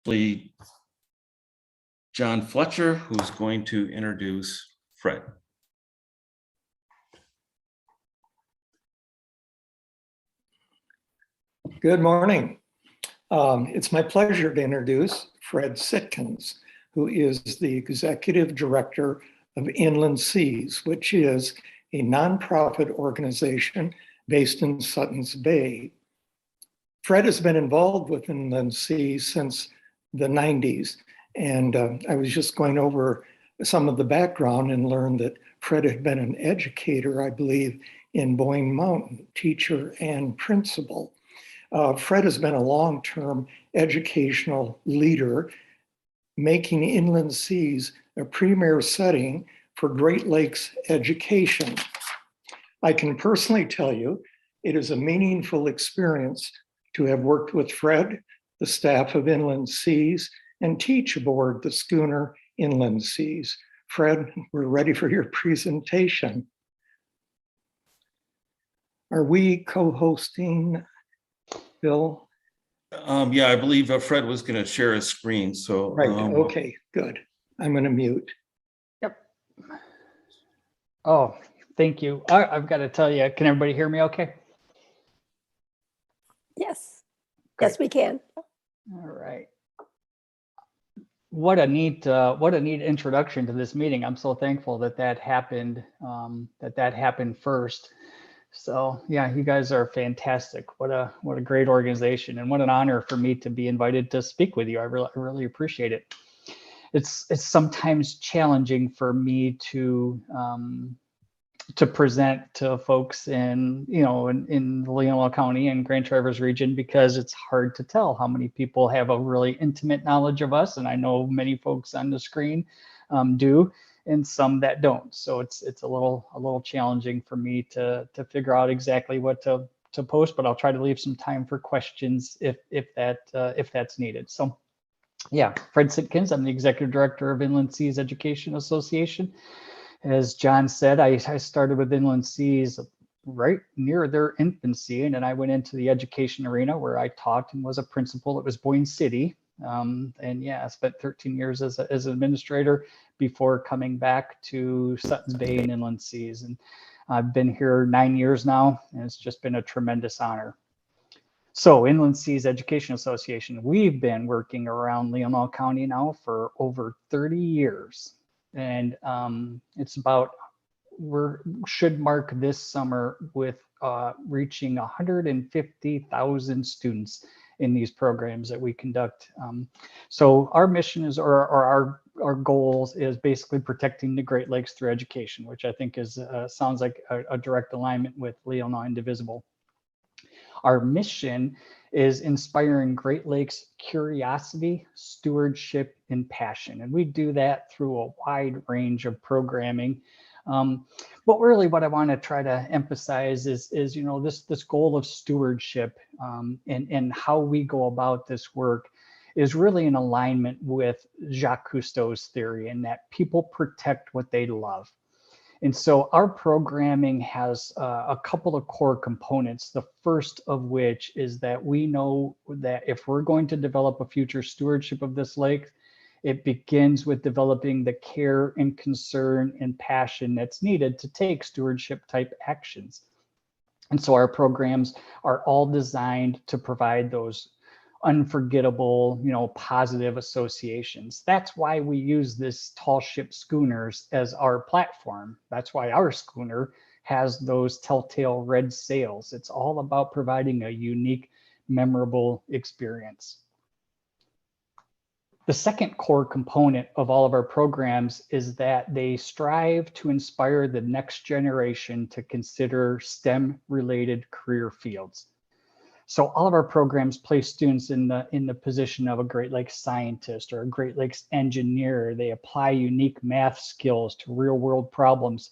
actually John Fletcher, who's going to introduce Fred. Good morning. It's my pleasure to introduce Fred Sitkins, who is the Executive Director of Inland Seas, which is a nonprofit organization based in Suttons Bay. Fred has been involved with Inland Seas since the 90s, and I was just going over some of the background and learned that Fred had been an educator, I believe, in Boyne Mountain, teacher and principal. Fred has been a long-term educational leader, making Inland Seas a premier setting for Great Lakes education. I can personally tell you it is a meaningful experience to have worked with Fred, the staff of Inland Seas, and teach aboard the schooner Inland Seas. Fred, we're ready for your presentation. Are we co-hosting, Bill? Yeah, I believe Fred was going to share his screen. So Right. Okay, good. I'm going to mute. Yep. Oh, thank you. I've got to tell you, can everybody hear me okay? Yes. Great. Yes, we can. All right. What a neat introduction to this meeting. I'm so thankful that happened, that happened first. So yeah, you guys are fantastic. What a great organization, and what an honor for me to be invited to speak with you. I really appreciate it. It's sometimes challenging for me to present to folks in the Leelanau County and Grand Traverse region, because it's hard to tell how many people have a really intimate knowledge of us, and I know many folks on the screen do, and some that don't. So it's a little challenging for me to figure out exactly what to post, but I'll try to leave some time for questions if that's needed. So yeah, Fred Sitkins, I'm the Executive Director of Inland Seas Education Association. As John said, I started with Inland Seas right near their infancy, and then I went into the education arena where I taught and was a principal. It was Boyne City, and yeah, I spent 13 years as an administrator before coming back to Suttons Bay and Inland Seas, and I've been here 9 years now, and it's just been a tremendous honor. So Inland Seas Education Association, we've been working around Leelanau County now for over 30 years. And it's about, should mark this summer with reaching 150,000 students in these programs that we conduct. So our mission is, or our goals is basically protecting the Great Lakes through education, which I think is sounds like a direct alignment with Leelanau Indivisible. Our mission is inspiring Great Lakes curiosity, stewardship, and passion. And we do that through a wide range of programming. But really what I want to try to emphasize is this goal of stewardship, and how we go about this work is really in alignment with Jacques Cousteau's theory, in that people protect what they love. And so our programming has a couple of core components, the first of which is that we know that if we're going to develop a future stewardship of this lake, it begins with developing the care and concern and passion that's needed to take stewardship type actions. And so our programs are all designed to provide those unforgettable, positive associations. That's why we use this tall ship schooners as our platform. That's why our schooner has those telltale red sails. It's all about providing a unique, memorable experience. The second core component of all of our programs is that they strive to inspire the next generation to consider STEM-related career fields. So all of our programs place students in the position of a Great Lakes scientist or a Great Lakes engineer. They apply unique math skills to real world problems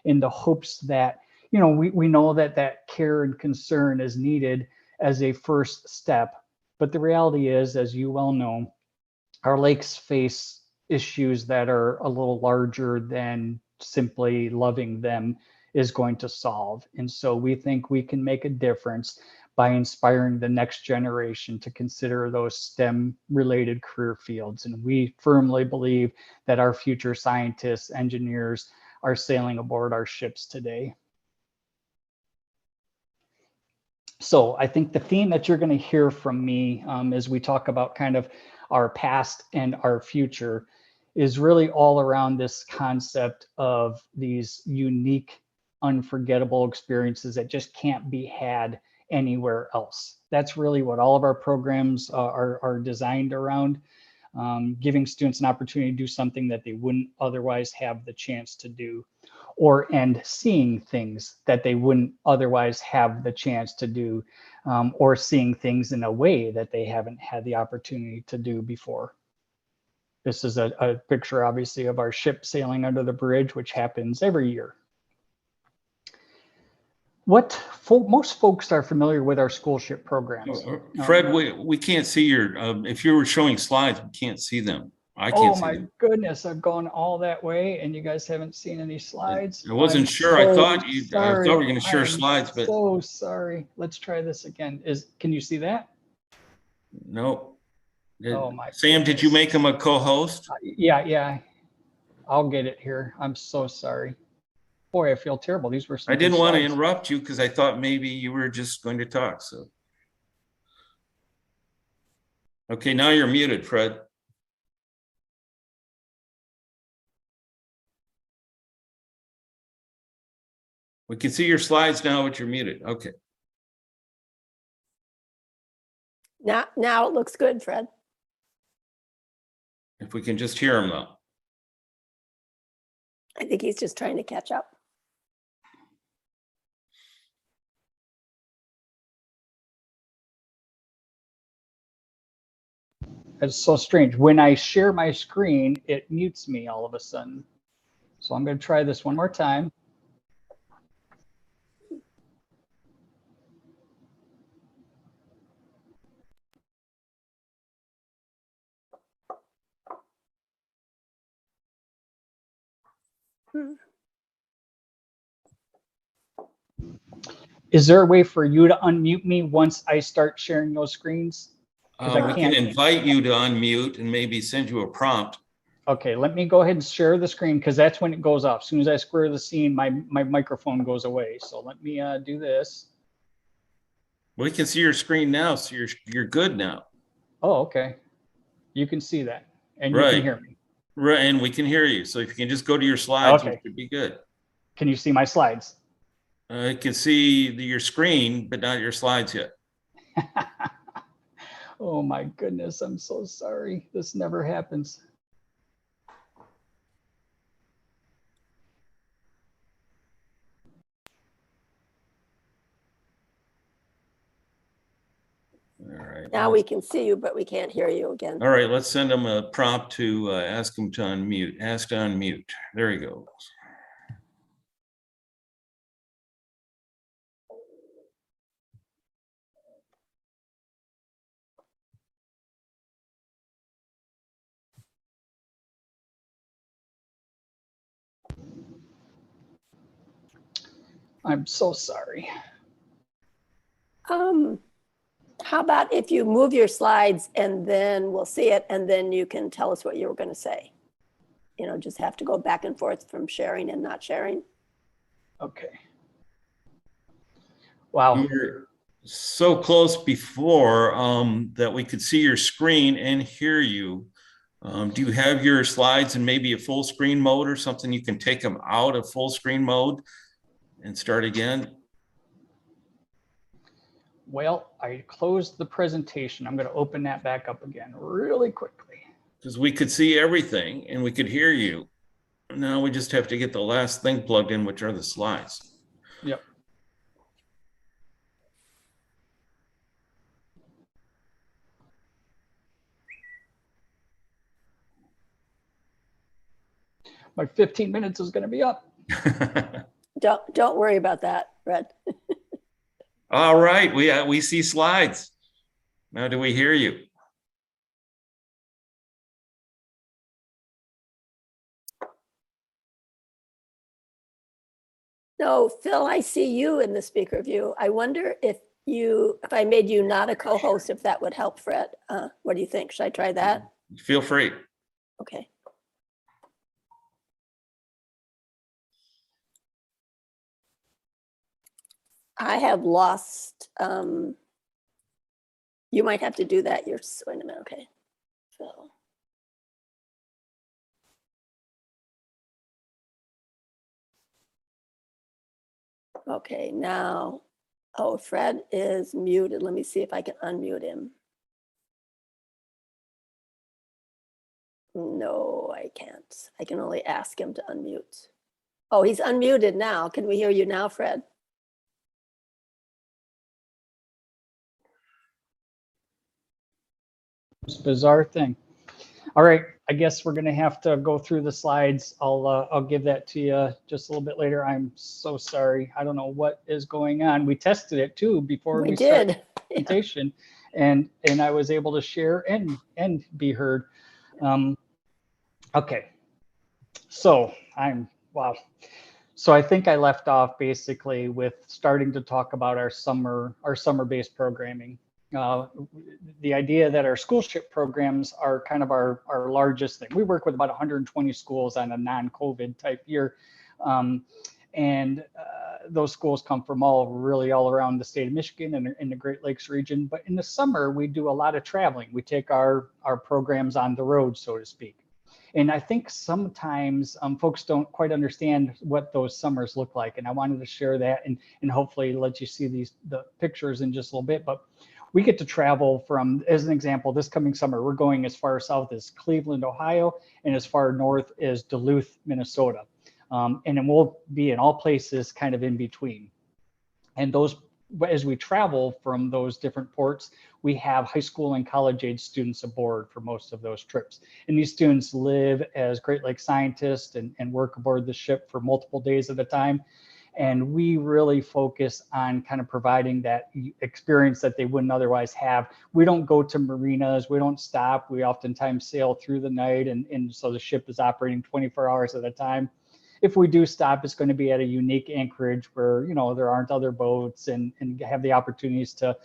in the hopes that, we know that care and concern is needed as a first step. But the reality is, as you well know, our lakes face issues that are a little larger than simply loving them is going to solve. And so we think we can make a difference by inspiring the next generation to consider those STEM related career fields. And we firmly believe that our future scientists, engineers are sailing aboard our ships today. So I think the theme that you're going to hear from me as we talk about kind of our past and our future is really all around this concept of these unique, unforgettable experiences that just can't be had anywhere else. That's really what all of our programs are designed around, giving students an opportunity to do something that they wouldn't otherwise have the chance to do, and seeing things that they wouldn't otherwise have the chance to do, or seeing things in a way that they haven't had the opportunity to do before. This is a picture, obviously, of our ship sailing under the bridge, which happens every year. Most folks are familiar with our school ship programs. Fred, we can't see your, if you were showing slides, we can't see them. I Oh can't see my them. goodness, I've gone all that way and you guys haven't seen any slides. I wasn't sure. I thought we were going to share slides, but so sorry. Let's try this again. Can you see that? no. Oh my Sam, did you make him a co-host? Yeah. I'll get it here. I'm so sorry. Boy, I feel terrible. These were some I didn't want to slides. interrupt you because I thought maybe you were just going to talk. So, okay, now you're muted, Fred. We can see your slides now, but you're muted. Okay. Now it looks good, Fred. If we can just hear him though. I think he's just trying to catch up. It's so strange. When I share my screen, it mutes me all of a sudden. So I'm going to try this one more time. Is there a way for you to unmute me once I start sharing those screens? We can invite you to unmute and maybe send you a prompt. Okay, let me go ahead and share the screen because that's when it goes off. As soon as I square the scene, my microphone goes away. So let me do this. We can see your screen now, so you're good now. Oh, okay. You can see that, and you Right. can hear me. Right, and we can hear you. So if you can just go to your slides, Okay. it should be good. Can you see my slides? I can see your screen, but not your slides yet. Oh my goodness, I'm so sorry. This never happens. All right. Now we can see you, but we can't hear you again. All right, let's send him a prompt to ask him to unmute. Ask to unmute. There he goes. I'm so sorry. How about if you move your slides and then we'll see it and then you can tell us what you were going to say. You know, just have to go back and forth from sharing and not sharing. Okay. Wow. You were so close before that we could see your screen and hear you. Do you have your slides in maybe a full screen mode or something? You can take them out of full screen mode and start again. Well, I closed the presentation. I'm going to open that back up again really quickly. Because we could see everything and we could hear you. Now we just have to get the last thing plugged in, which are the slides. Yep. My 15 minutes is going to be up. Don't worry about that, Fred. All right, we see slides. Now do we hear you? No, Phil, I see you in the speaker view. I wonder if if I made you not a co-host, if that would help, Fred. What do you think? Should I try that? Feel free. Okay. I have lost, you might have to do that. Wait a minute, okay. So. Okay, now, oh, Fred is muted. Let me see if I can unmute him. No, I can't. I can only ask him to unmute. Oh, he's unmuted now. Can we hear you now, Fred? It's a bizarre thing. All right, I guess we're gonna have to go through the slides. I'll give that to you just a little bit later. I'm so sorry. I don't know what is going on. We tested it too before We started did. the presentation, and I was able to share and be heard. Okay, so wow. So I think I left off basically with starting to talk about our summer-based programming. The idea that our schoolship programs are kind of our largest thing. We work with about 120 schools on a non-COVID type year. And those schools come from all around the state of Michigan and in the Great Lakes region. But in the summer, we do a lot of traveling. We take our programs on the road, so to speak. And I think sometimes folks don't quite understand what those summers look like. And I wanted to share that and hopefully let you see the pictures in just a little bit. But we get to travel from, as an example, this coming summer, we're going as far south as Cleveland, Ohio, and as far north as Duluth, Minnesota. And then we'll be in all places kind of in between. And those, as we travel from those different ports, we have high school and college age students aboard for most of those trips. And these students live as Great Lakes scientists and work aboard the ship for multiple days at a time. And we really focus on kind of providing that experience that they wouldn't otherwise have. We don't go to marinas, we don't stop. We oftentimes sail through the night, and so the ship is operating 24 hours at a time. If we do stop, it's going to be at a unique anchorage where, you know, there aren't other boats and have the opportunities to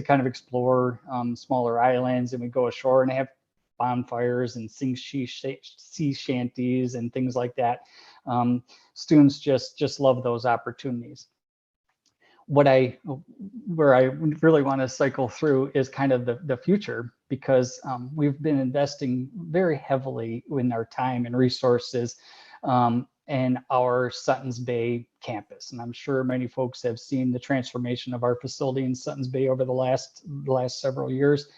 kind of explore smaller islands. And we go ashore and have bonfires and sing sea shanties and things like that. Students just love those opportunities. Where I really want to cycle through is kind of the future, because we've been investing very heavily in our time and resources in our Suttons Bay campus. And I'm sure many folks have seen the transformation of our facility in Suttons Bay over the last several years.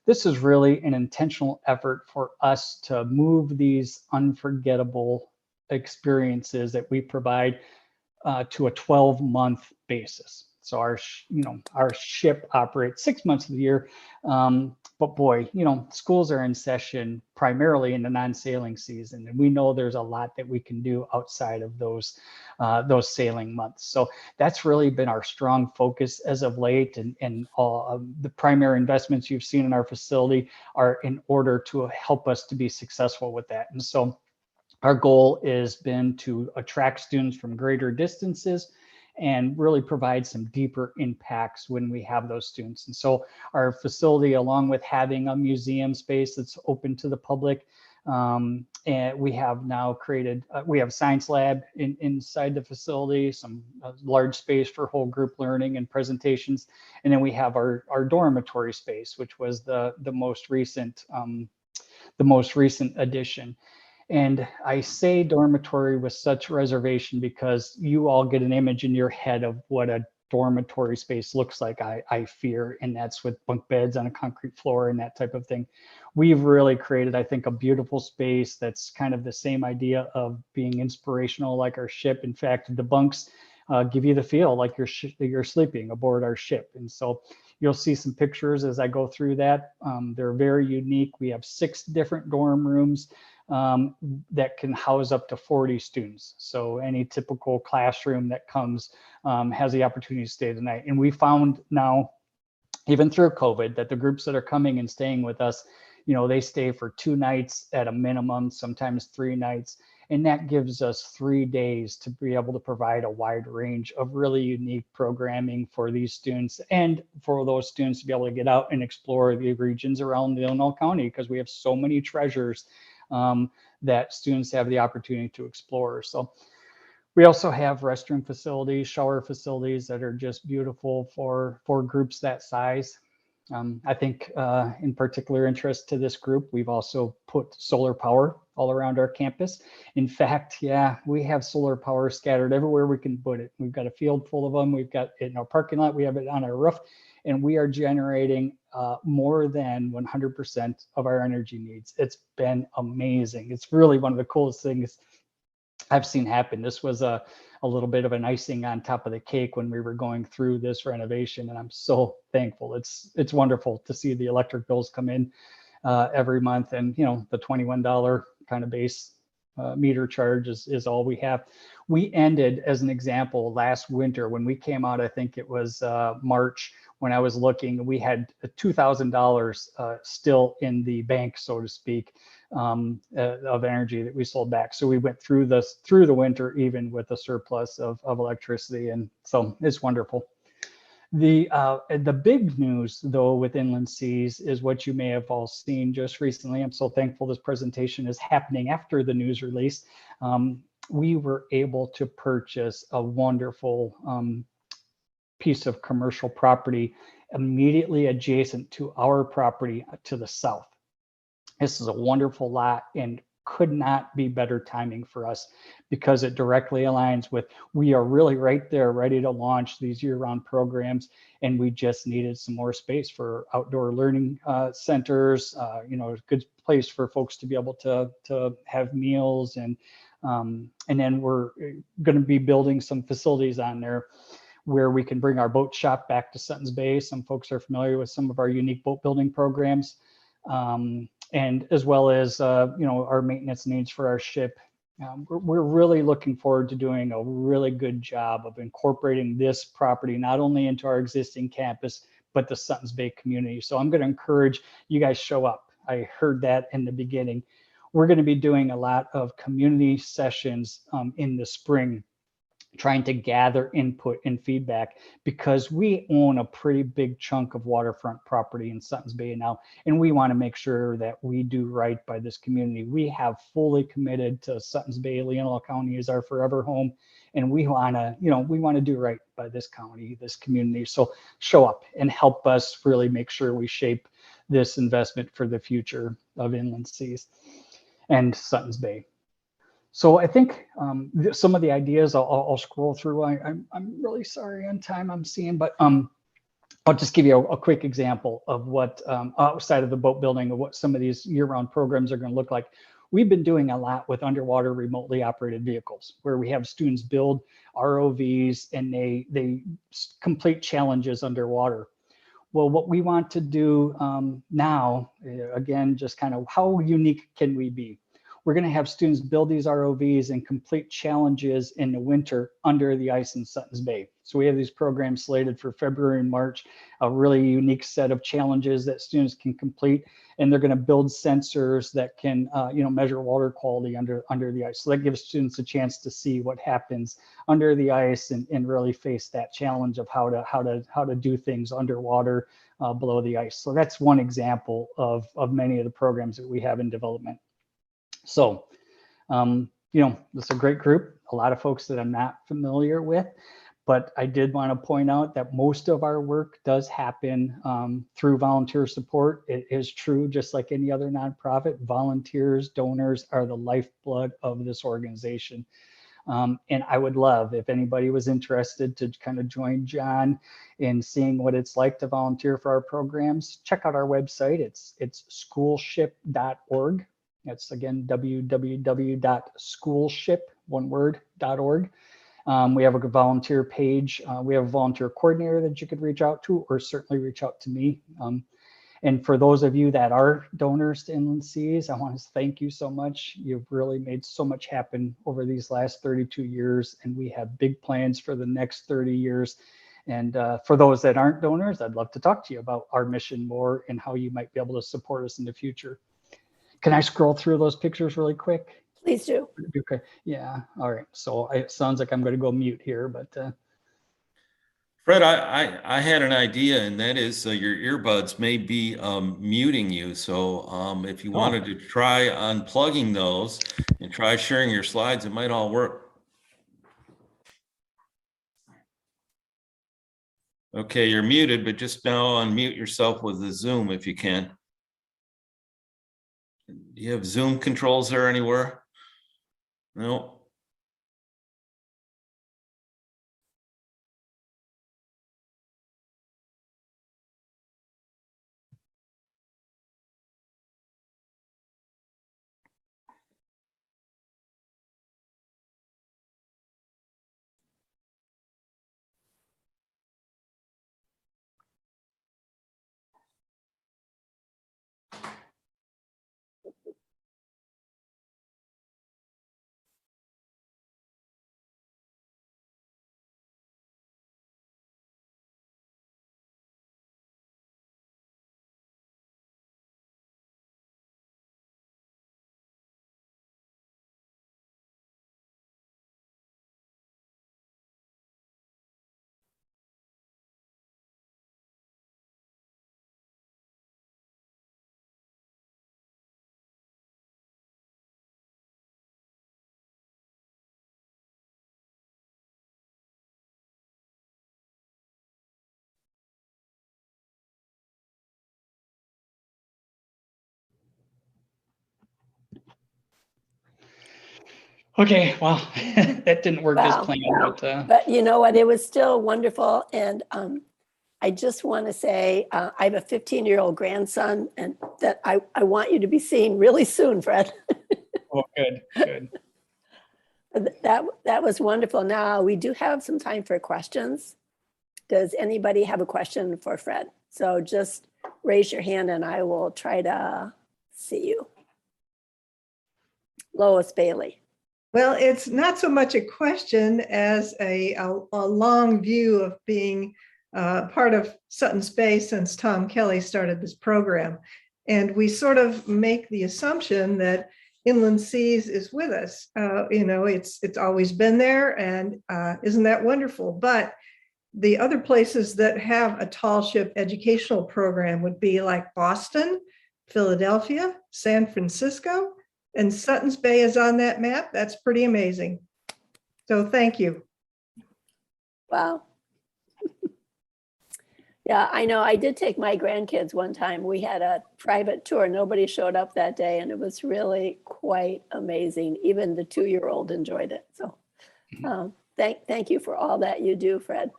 This is really an intentional effort for us to move these unforgettable experiences that we provide to a 12-month basis. So our ship operates 6 months of the year, but boy, schools are in session primarily in the non-sailing season, and we know there's a lot that we can do outside of those sailing months. So that's really been our strong focus as of late, and all the primary investments you've seen in our facility are in order to help us to be successful with that. And so our goal has been to attract students from greater distances and really provide some deeper impacts when we have those students. And so our facility, along with having a museum space that's open to the public, and we have now created, we have a science lab inside the facility, some large space for whole group learning and presentations. And then we have our dormitory space, which was the most recent addition. And I say dormitory with such reservation because you all get an image in your head of what a dormitory space looks like, I fear, and that's with bunk beds on a concrete floor and that type of thing. We've really created, I think, a beautiful space that's kind of the same idea of being inspirational like our ship. In fact, the bunks give you the feel like you're sleeping aboard our ship. And so you'll see some pictures as I go through that. They're very unique. We have 6 different dorm rooms that can house up to 40 students. So any typical classroom that comes has the opportunity to stay the night. And we found now, even through COVID, that the groups that are coming and staying with us, they stay for 2 nights at a minimum, sometimes 3 nights. And that gives us 3 days to be able to provide a wide range of really unique programming for these students, and for those students to be able to get out and explore the regions around Leelanau County, because we have so many treasures that students have the opportunity to explore. So we also have restroom facilities, shower facilities that are just beautiful for groups that size. I think in particular interest to this group, we've also put solar power all around our campus. In fact, yeah, we have solar power scattered everywhere we can put it. We've got a field full of them. We've got it in our parking lot. We have it on our roof, and we are generating more than 100% of our energy needs. It's been amazing. It's really one of the coolest things I've seen happen. This was a little bit of an icing on top of the cake when we were going through this renovation, and I'm so thankful. It's wonderful to see the electric bills come in every month, and the $21 kind of base meter charge is all we have. We ended, as an example, last winter when we came out, I think it was March, when I was looking, we had $2,000 still in the bank, so to speak, of energy that we sold back. So we went through the winter even with a surplus of electricity, and so it's wonderful. The big news, though, with Inland Seas is what you may have all seen just recently. I'm so thankful this presentation is happening after the news release. We were able to purchase a wonderful piece of commercial property immediately adjacent to our property to the south. This is a wonderful lot and could not be better timing for us, because it directly aligns with, we are really right there ready to launch these year-round programs, and we just needed some more space for outdoor learning centers, a good place for folks to be able to have meals, and then we're going to be building some facilities on there where we can bring our boat shop back to Suttons Bay. Some folks are familiar with some of our unique boat building programs. And as well as our maintenance needs for our ship. We're really looking forward to doing a really good job of incorporating this property not only into our existing campus, but the Suttons Bay community. So I'm going to encourage you guys show up. I heard that in the beginning. We're going to be doing a lot of community sessions in the spring, trying to gather input and feedback, because we own a pretty big chunk of waterfront property in Suttons Bay now, and we want to make sure that we do right by this community. We have fully committed to Suttons Bay. Leelanau County is our forever home, and we want to do right by this county, this community. So show up and help us really make sure we shape this investment for the future of Inland Seas and Suttons Bay. So I think some of the ideas I'll scroll through. I'm really sorry on time I'm seeing, but I'll just give you a quick example of what outside of the boat building, of what some of these year-round programs are going to look like. We've been doing a lot with underwater remotely operated vehicles, where we have students build ROVs and they complete challenges underwater. Well, what we want to do now, again, just kind of how unique can we be? We're going to have students build these ROVs and complete challenges in the winter under the ice in Suttons Bay. So we have these programs slated for February and March, a really unique set of challenges that students can complete, and they're going to build sensors that can measure water quality under the ice. So that gives students a chance to see what happens under the ice and really face that challenge of how to do things underwater below the ice. So that's one example of many of the programs that we have in development. So, this is a great group, a lot of folks that I'm not familiar with, but I did want to point out that most of our work does happen through volunteer support. It is true, just like any other nonprofit, volunteers, donors are the lifeblood of this organization. And I would love if anybody was interested to kind of join John in seeing what it's like to volunteer for our programs. Check out our website. It's schoolship.org. That's again www.schoolship.org. We have a volunteer page. We have a volunteer coordinator that you could reach out to, or certainly reach out to me. And for those of you that are donors to Inland Seas, I want to thank you so much. You've really made so much happen over these last 32 years, and we have big plans for the next 30 years. And for those that aren't donors, I'd love to talk to you about our mission more and how you might be able to support us in the future. Can I scroll through those pictures really quick? Please do. Okay. Yeah. All right. So it sounds like I'm going to go mute here, but. Fred, I had an idea, and that is your earbuds may be muting you. So if you wanted to try unplugging those and try sharing your slides, it might all work. Okay, you're muted, but just now unmute yourself with the Zoom if you can. Do you have Zoom controls there anywhere? No. Okay, well, that didn't work as Wow. planned, But you know what? It was still wonderful. And I just want to say I have a 15-year-old grandson, and that I want you to be seeing really soon, Fred. oh, good, good. That was wonderful. Now we do have some time for questions. Does anybody have a question for Fred? So just raise your hand and I will try to see you. Lois Bailey. Well, it's not so much a question as a long view of being part of Sutton Space since Tom Kelly started this program. And we sort of make the assumption that Inland Seas is with us. It's always been there, and isn't that wonderful? But the other places that have a tall ship educational program would be like Boston, Philadelphia, San Francisco, and Sutton's Bay is on that map. That's pretty amazing. So thank you. Wow. Yeah, I know. I did take my grandkids one time. We had a private tour. Nobody showed up that day, and it was really quite amazing. Even the 2-year-old enjoyed it. So thank you for all that you do, Fred.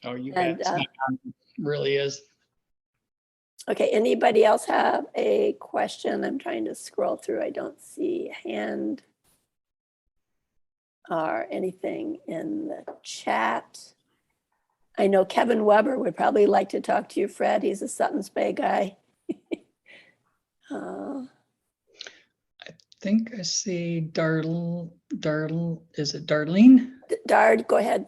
Oh, you And, bet. Really is. Okay, anybody else have a question? I'm trying to scroll through. I don't see a hand or anything in the chat. I know Kevin Weber would probably like to talk to you, Fred. He's a Sutton's Bay guy. I think I see Darl, is it Darlene? Dard, go ahead.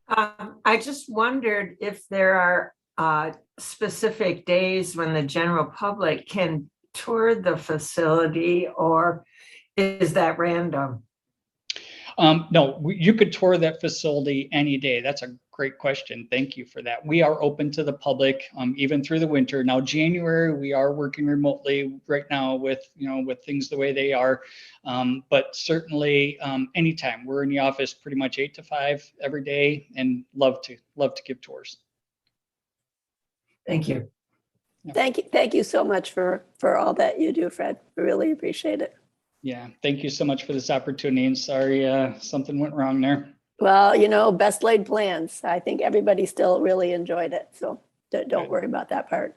I just wondered if there are specific days when the general public can tour the facility, or is that random? No, you could tour that facility any day. That's a great question. Thank you for that. We are open to the public, even through the winter. Now, January, we are working remotely right now with things the way they are. But certainly anytime. We're in the office pretty much 8 to 5 every day, and love to give tours. Thank you. Yeah. Thank you so much for all that you do, Fred. I really appreciate it. Yeah, thank you so much for this opportunity, and sorry something went wrong there. Well, best laid plans. I think everybody still really enjoyed it. So don't worry about that part.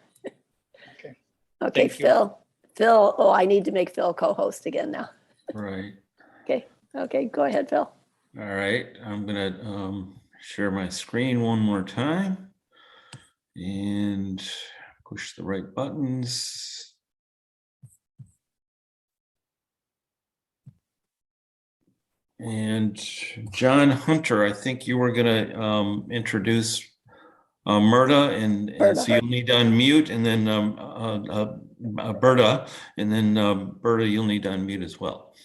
Okay. Okay, Phil. Phil, I need to make Phil co-host again now. Right. Okay, go ahead, Phil. All right, I'm gonna share my screen one more time and push the right buttons. And John Hunter, I think you were going to introduce Murda, and Berta. so you'll need to unmute, and then Berta, and then Berta, you'll need to unmute as well.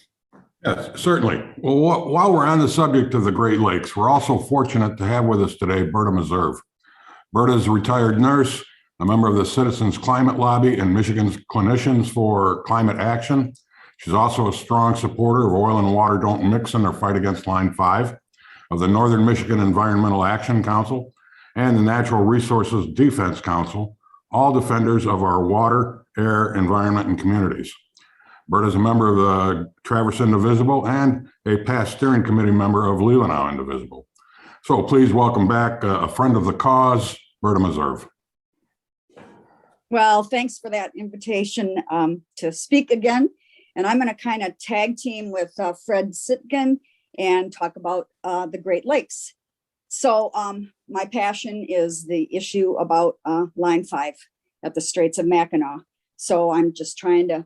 Yes, certainly. Well, while we're on the subject of the Great Lakes, we're also fortunate to have with us today Berta Meserve. Berta is a retired nurse, a member of the Citizens Climate Lobby and Michigan's Clinicians for Climate Action. She's also a strong supporter of Oil and Water Don't Mix in their fight against Line 5, of the Northern Michigan Environmental Action Council, and the Natural Resources Defense Council, all defenders of our water, air, environment, and communities. Berta is a member of the Traverse Indivisible and a past steering committee member of Leelanau Indivisible. So please welcome back a friend of the cause, Berta Meserve. Well, thanks for that invitation to speak again. And I'm going to kind of tag team with Fred Sitkin and talk about the Great Lakes. So my passion is the issue about Line 5 at the Straits of Mackinac. So I'm just trying to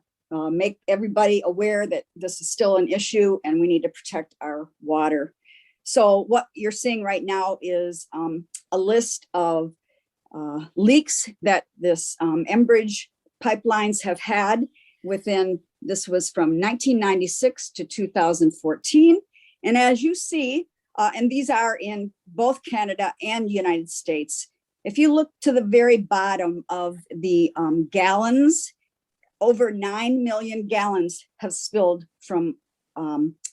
make everybody aware that this is still an issue and we need to protect our water. So what you're seeing right now is a list of leaks that this Enbridge pipelines have had within, this was from 1996 to 2014. And as you see, and these are in both Canada and United States, if you look to the very bottom of the gallons, over 9 million gallons have spilled from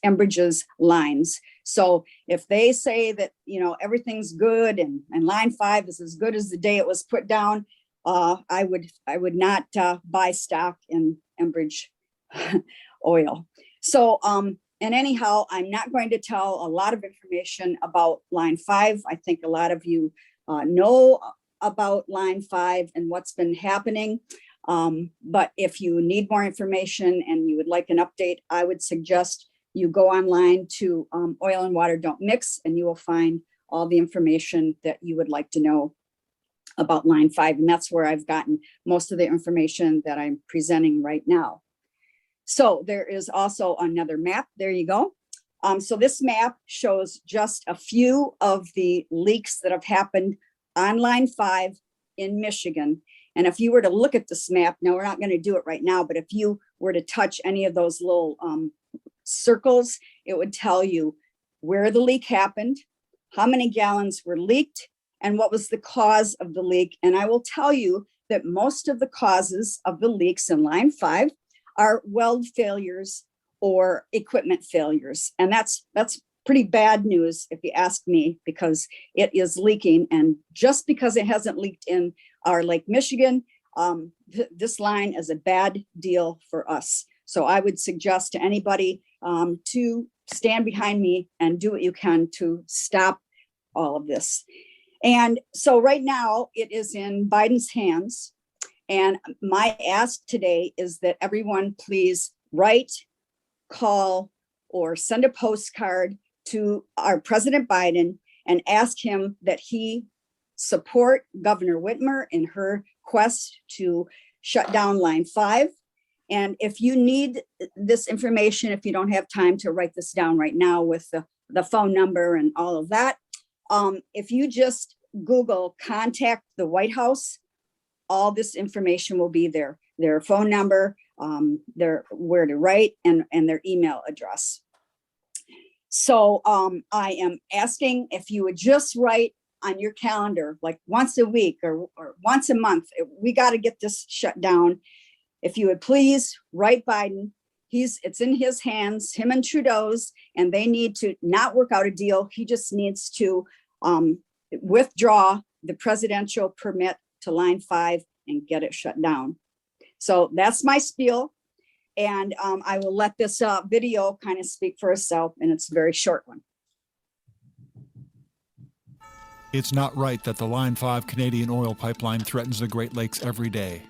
Enbridge's lines. So if they say that, you know, everything's good and Line 5 is as good as the day it was put down, I would not buy stock in Enbridge oil. So, and anyhow, I'm not going to tell a lot of information about Line 5. I think a lot of you know about Line 5 and what's been happening. But if you need more information and you would like an update, I would suggest you go online to Oil and Water Don't Mix, and you will find all the information that you would like to know about Line 5. And that's where I've gotten most of the information that I'm presenting right now. So there is also another map. There you go. So this map shows just a few of the leaks that have happened on Line 5 in Michigan. And if you were to look at this map, now we're not going to do it right now, but if you were to touch any of those little circles, it would tell you where the leak happened, how many gallons were leaked, and what was the cause of the leak. And I will tell you that most of the causes of the leaks in Line 5 are weld failures or equipment failures. And that's pretty bad news if you ask me, because it is leaking. And just because it hasn't leaked in our Lake Michigan, this line is a bad deal for us. So I would suggest to anybody to stand behind me and do what you can to stop all of this. And so right now it is in Biden's hands. And my ask today is that everyone please write, call, or send a postcard to our President Biden and ask him that he support Governor Whitmer in her quest to shut down Line 5. And if you need this information, if you don't have time to write this down right now with the phone number and all of that, if you just Google contact the White House, all this information will be there. Their phone number, their where to write, and their email address. So I am asking if you would just write on your calendar, like once a week or once a month, we got to get this shut down. If you would please write Biden, it's in his hands, him and Trudeau's, and they need to not work out a deal. He just needs to withdraw the presidential permit to Line 5 and get it shut down. So that's my spiel. And I will let this video kind of speak for itself, and it's a very short one. It's not right that the Line 5 Canadian oil pipeline threatens the Great Lakes every day.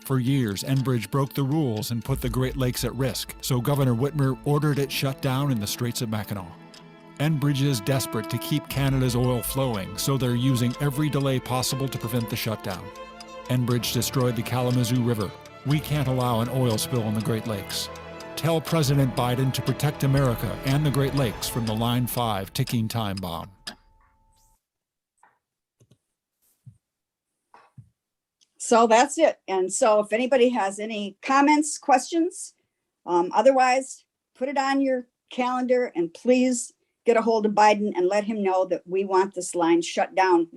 For years, Enbridge broke the rules and put the Great Lakes at risk, so Governor Whitmer ordered it shut down in the Straits of Mackinac. Enbridge is desperate to keep Canada's oil flowing, so they're using every delay possible to prevent the shutdown. Enbridge destroyed the Kalamazoo River. We can't allow an oil spill in the Great Lakes. Tell President Biden to protect America and the Great Lakes from the Line 5 ticking time bomb. So that's it. And so if anybody has any comments, questions, otherwise, put it on your calendar and please get a hold of Biden and let him know that we want this line shut down.